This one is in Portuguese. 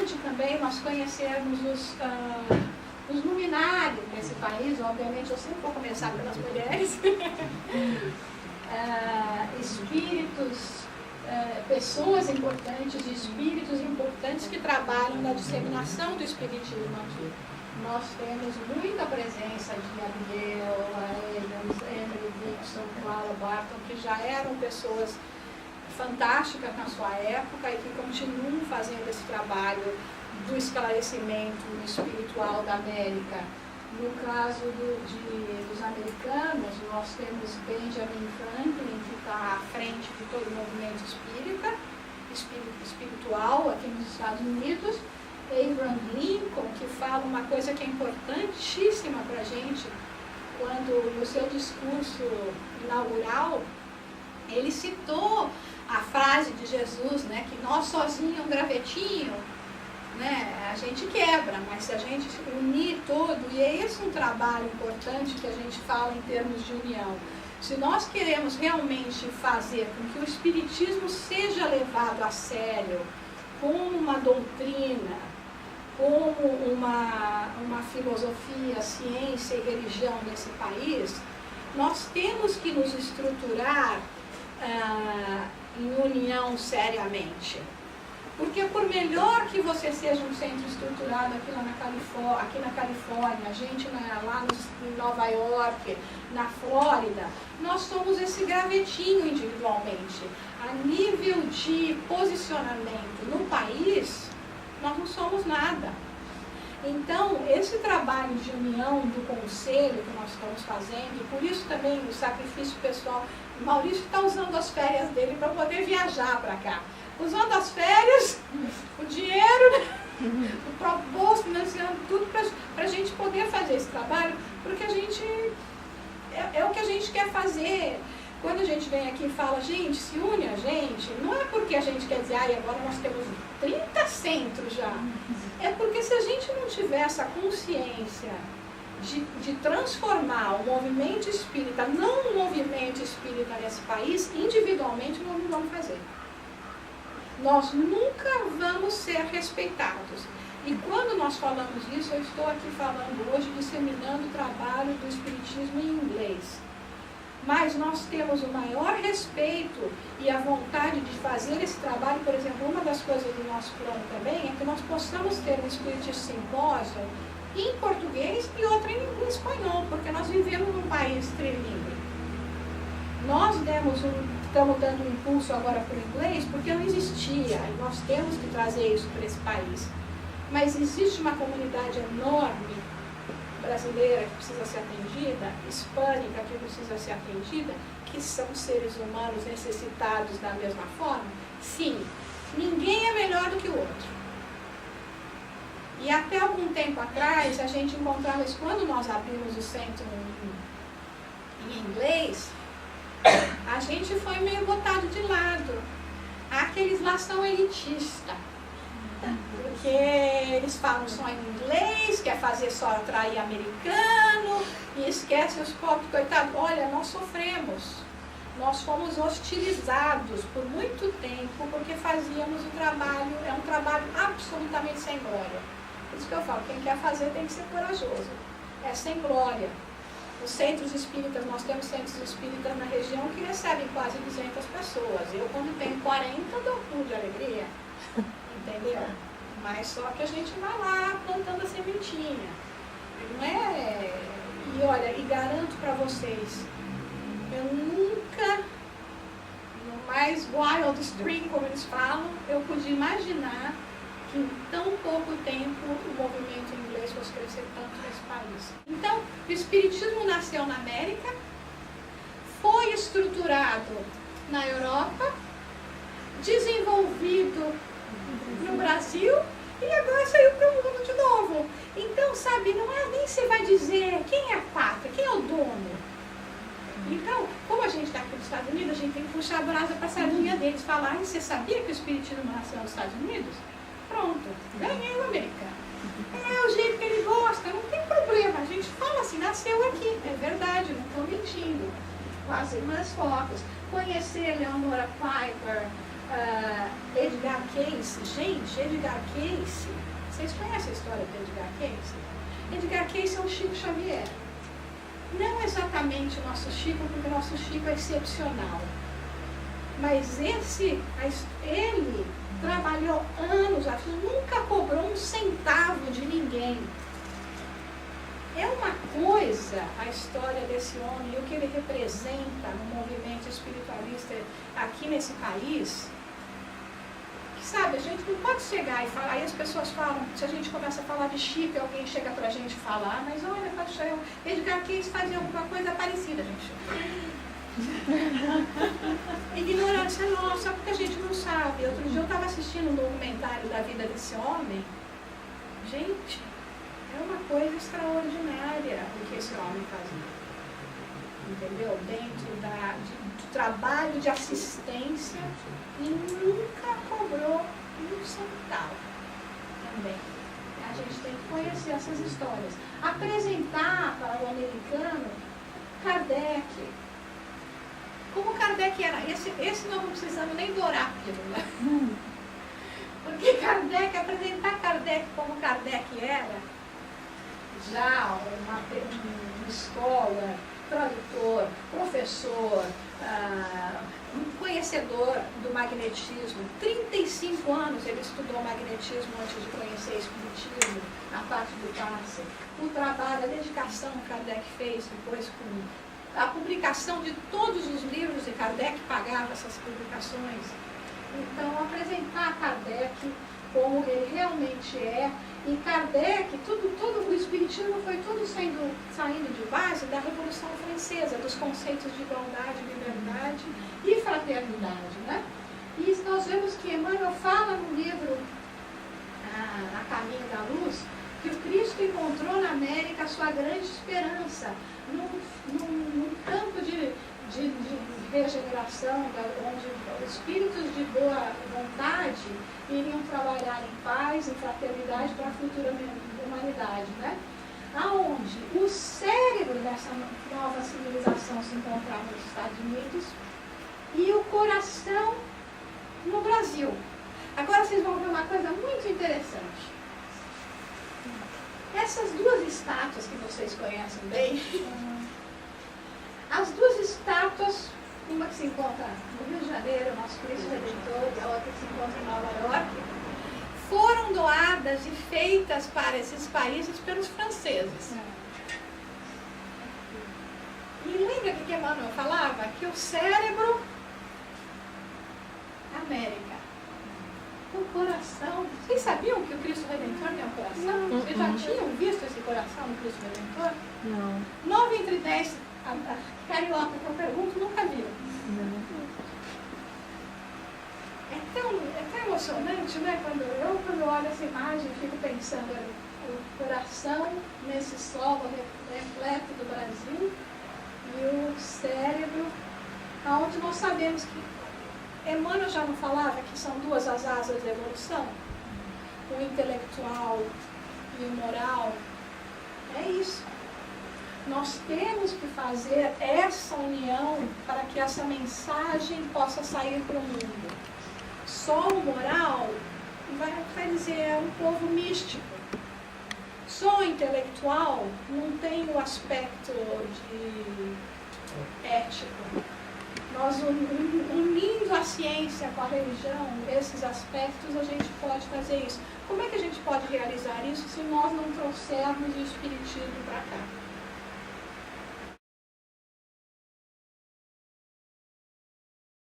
importante também nós conhecermos os luminares desse país. Obviamente, eu sempre vou começar pelas mulheres. Espíritos, pessoas importantes, espíritos importantes que trabalham na disseminação do espiritismo aqui. Nós temos muita presença de Abigail, Adams, Emily Dixon, Clara Barton, que já eram pessoas fantásticas na sua época e que continuam fazendo esse trabalho do esclarecimento espiritual da América. No caso dos americanos, nós temos Benjamin Franklin, que está à frente de todo o movimento espiritual aqui nos Estados Unidos. Abraham Lincoln, que fala uma coisa que é importantíssima para a gente, quando no seu discurso inaugural, ele citou a frase de Jesus, né, que nós sozinhos um gravetinho, né, a gente quebra, mas se a gente se unir todo, e é esse um trabalho importante que a gente fala em termos de união. Se nós queremos realmente fazer com que o espiritismo seja levado a sério como uma doutrina, como uma filosofia, ciência e religião desse país, nós temos que nos estruturar em união seriamente. Porque por melhor que você seja um centro estruturado aqui na Califórnia, a gente lá em Nova York, na Flórida, nós somos esse gravetinho individualmente. A nível de posicionamento no país, nós não somos nada. Então, esse trabalho de união do conselho que nós estamos fazendo, e por isso também o sacrifício pessoal, o Maurício está usando as férias dele para poder viajar para cá. Usando as férias, o dinheiro, o próprio bolso, financiando tudo para a gente poder fazer esse trabalho, porque a gente, é o que a gente quer fazer. Quando a gente vem aqui e fala, gente, se une a gente, não é porque a gente quer dizer, agora nós temos 30 centros já. É porque se a gente não tiver essa consciência de transformar o movimento espírita, não um movimento espírita nesse país, individualmente nós não vamos fazer. Nós nunca vamos ser respeitados. E quando nós falamos isso, eu estou aqui falando hoje, disseminando o trabalho do espiritismo em inglês. Mas nós temos o maior respeito e a vontade de fazer esse trabalho. Por exemplo, uma das coisas do nosso plano também é que nós possamos ter um Spirit Symposium em português e outro em espanhol, porque nós vivemos num país trilingue. Nós estamos dando um impulso agora para o inglês porque não existia, e nós temos que trazer isso para esse país. Mas existe uma comunidade enorme brasileira que precisa ser atendida, hispânica que precisa ser atendida, que são seres humanos necessitados da mesma forma? Sim, ninguém é melhor do que o outro. E até algum tempo atrás, a gente encontrava isso, quando nós abrimos o centro em inglês, a gente foi meio botado de lado. Aqueles lá são elitistas. Porque eles falam só em inglês, quer fazer só atrair americano, e esquece os pobres, coitados. Olha, nós sofremos. Nós fomos hostilizados por muito tempo, porque fazíamos um trabalho, é um trabalho absolutamente sem glória. Por isso que eu falo, quem quer fazer tem que ser corajoso. É sem glória. Os centros espíritas, nós temos centros espíritas na região que recebem quase 200 pessoas. Eu, quando tenho 40, dou pulo de alegria. Entendeu? Mas só que a gente vai lá plantando a sementinha. Não é... E olha, e garanto para vocês, eu nunca, no mais wild stream, como eles falam, eu podia imaginar que em tão pouco tempo o movimento inglês fosse crescer tanto nesse país. Então, o espiritismo nasceu na América, foi estruturado na Europa, desenvolvido no Brasil e agora saiu para o mundo de novo. Então, sabe, não é nem você vai dizer quem é a pátria, quem é o dono. Então, como a gente está aqui nos Estados Unidos, a gente tem que puxar a brasa para a sardinha deles, falar, você sabia que o espiritismo nasceu nos Estados Unidos? Pronto, ganhei o americano. É o jeito que ele gosta, não tem problema, a gente fala assim, nasceu aqui, é verdade, não estou mentindo. Quase umas fotos. conhecer Leonora Piper, Edgar Cayce. Gente, Edgar Cayce, vocês conhecem a história de Edgar Cayce? Edgar Cayce é o Chico Xavier. Não exatamente o nosso Chico, porque o nosso Chico é excepcional. Mas ele trabalhou anos, nunca cobrou um centavo de ninguém. É uma coisa a história desse homem e o que ele representa no movimento espiritualista aqui nesse país. Que, sabe, a gente não pode chegar e falar, aí as pessoas falam, se a gente começa a falar de Chico, alguém chega pra gente falar, mas olha, Paixão, Edgar Cayce fazia alguma coisa parecida, gente. Ignorância nossa, porque a gente não sabe. Outro dia eu estava assistindo um documentário da vida desse homem. Gente, é uma coisa extraordinária o que esse homem fazia. Entendeu? Dentro do trabalho de assistência e nunca cobrou um centavo também. A gente tem que conhecer essas histórias. Apresentar para o americano Kardec. Como Kardec era, esse não precisamos nem dourar a pílula. Porque Kardec, apresentar Kardec como Kardec era, já uma escola, tradutor, professor, conhecedor do magnetismo. 35 anos ele estudou magnetismo antes de conhecer espiritismo, a parte do passe. O trabalho, a dedicação que Kardec fez depois com a publicação de todos os livros de Kardec, pagava essas publicações. Então, apresentar Kardec como ele realmente é. E Kardec, todo o espiritismo foi tudo saindo de base da Revolução Francesa, dos conceitos de igualdade, liberdade e fraternidade, né? E nós vemos que Emmanuel fala no livro A Caminho da Luz, que o Cristo encontrou na América a sua grande esperança, num campo de regeneração, onde espíritos de boa vontade iriam trabalhar em paz, em fraternidade para a futura humanidade, né? Aonde o cérebro dessa nova civilização se encontrava nos Estados Unidos e o coração no Brasil. Agora vocês vão ver uma coisa muito interessante. Essas duas estátuas que vocês conhecem bem, as duas estátuas, uma que se encontra no Rio de Janeiro, nosso Cristo Redentor, e a outra que se encontra em Nova York, foram doadas e feitas para esses países pelos franceses. E lembra que Emmanuel falava que o cérebro, América, o coração. Vocês sabiam que o Cristo Redentor tem um coração? Vocês já tinham visto esse coração do Cristo Redentor? Não. 9 entre 10 carioca que eu pergunto nunca viram. É tão emocionante, né? Quando eu olho essa imagem, fico pensando o coração nesse solo repleto do Brasil e o cérebro, onde nós sabemos que Emmanuel já não falava que são duas as asas da evolução? O intelectual e o moral. É isso. Nós temos que fazer essa união para que essa mensagem possa sair para o mundo. Só o moral vai dizer, é um povo místico. Só o intelectual não tem o aspecto de ético. Nós unindo a ciência com a religião, esses aspectos, a gente pode fazer isso. Como é que a gente pode realizar isso se nós não trouxermos o espiritismo para cá?